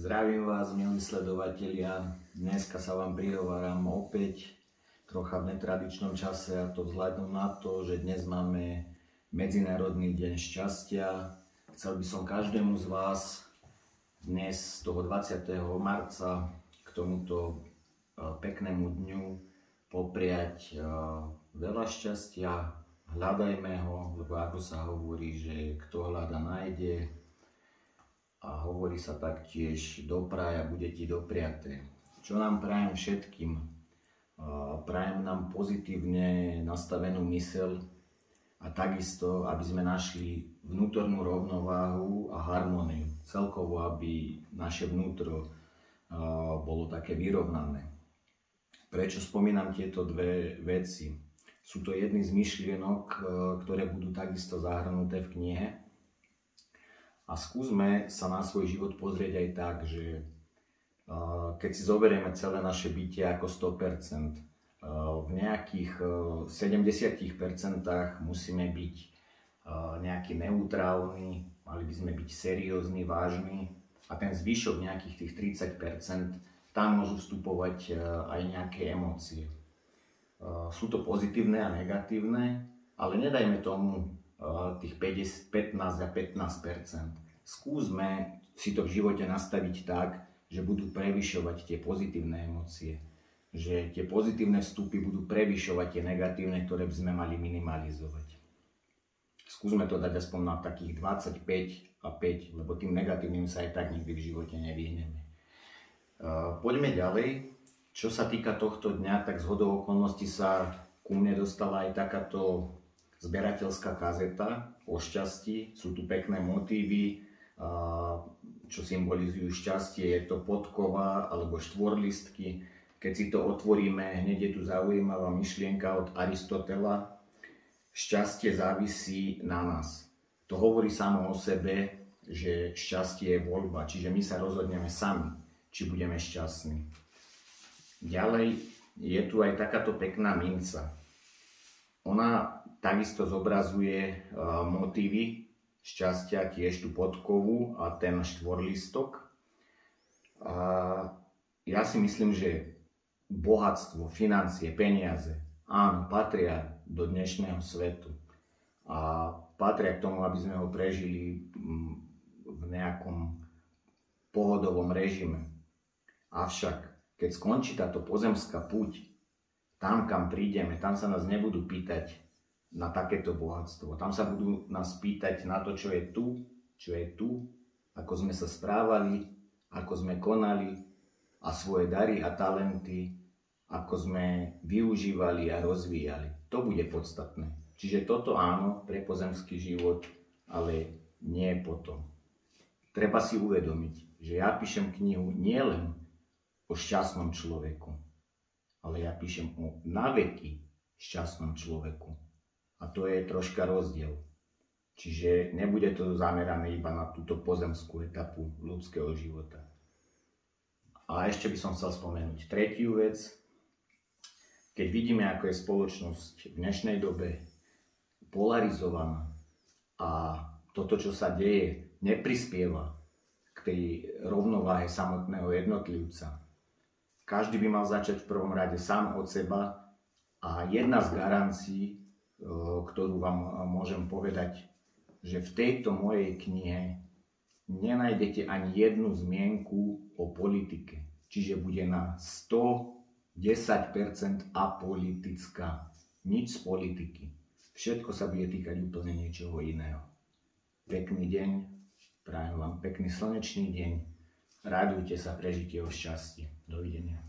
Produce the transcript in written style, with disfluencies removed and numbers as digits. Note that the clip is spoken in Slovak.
Zdravím vás, milí sledovatelia. Dneska sa vám prihováram opäť trocha v netradičnom čase, a to vzhľadom na to, že dnes máme Medzinárodný deň šťastia. Chcel by som každému z vás dnes, toho 20. marca, k tomuto peknému dňu popriať veľa šťastia. Hľadajme ho, lebo ako sa hovorí, že kto hľada nájde. A hovorí sa taktiež dopraj a bude ti dopriaté. Čo nám prajem všetkým? Prajem nám pozitívne nastavenú myseľ a takisto, aby sme našli vnútornú rovnováhu a harmóniu. Celkovo, aby naše vnútro bolo také vyrovnané. Prečo spomínam tieto dve veci? Sú to jedny z myšlienok, ktoré budú takisto zahrnuté v knihe. A skúsme sa na svoj život pozrieť aj tak, že keď si zoberieme celé naše bytie ako 100%, v nejakých 70% musíme byť nejaký neutrálny, mali by sme byť seriózni, vážni, a ten zvyšok nejakých tých 30%, tam môžu vstupovať aj nejaké emócie. Sú to pozitívne a negatívne, ale nedajme tomu tých 15 a 15%. Skúsme si to v živote nastaviť tak, že budú prevyšovať tie pozitívne emócie. Že tie pozitívne vstupy budú prevyšovať tie negatívne, ktoré by sme mali minimalizovať. Skúsme to dať aspoň na takých 25 a 5, lebo tým negatívnym sa aj tak nikdy v živote nevyhneme. Poďme ďalej. Čo sa týka tohto dňa, tak zhodou okolností sa ku mne dostala aj takáto zberateľská kazeta o šťastí. Sú tu pekné motívy, čo symbolizujú šťastie. Je to podkova alebo štvorlistky. Keď si to otvoríme, hneď je tu zaujímavá myšlienka od Aristotela. Šťastie závisí na nás. To hovorí samo o sebe, že šťastie je voľba. Čiže my sa rozhodneme sami, či budeme šťastní. Ďalej je tu aj takáto pekná minca. Ona takisto zobrazuje motívy šťastia, tiež tú podkovu a ten štvorlistok. A ja si myslím, že bohatstvo, financie, peniaze, áno, patria do dnešného svetu. A patria k tomu, aby sme ho prežili v nejakom pohodovom režime. Avšak, keď skončí táto pozemská púť, tam, kam prídeme, tam sa nás nebudú pýtať na takéto bohatstvo. Tam sa budú nás pýtať na to, čo je tu, ako sme sa správali, ako sme konali a svoje dary a talenty, ako sme využívali a rozvíjali. To bude podstatné. Čiže toto áno, pre pozemský život, ale nie potom. Treba si uvedomiť, že ja píšem knihu nielen o šťastnom človeku, ale ja píšem o naveky šťastnom človeku. A to je troška rozdiel. Čiže nebude to zamerané iba na túto pozemskú etapu ľudského života. A ešte by som chcel spomenúť tretiu vec. Keď vidíme, ako je spoločnosť v dnešnej dobe polarizovaná a toto, čo sa deje, neprispieva k tej rovnováhe samotného jednotlivca. Každý by mal začať v prvom rade sám od seba a jedna z garancií, ktorú vám môžem povedať, že v tejto mojej knihe nenájdete ani jednu zmienku o politike. Čiže bude na 110% apolitická. Nič z politiky. Všetko sa bude týkať úplne niečoho iného. Pekný deň, prajem vám pekný slnečný deň. Radujte sa prežitieho šťastia. Dovidenia.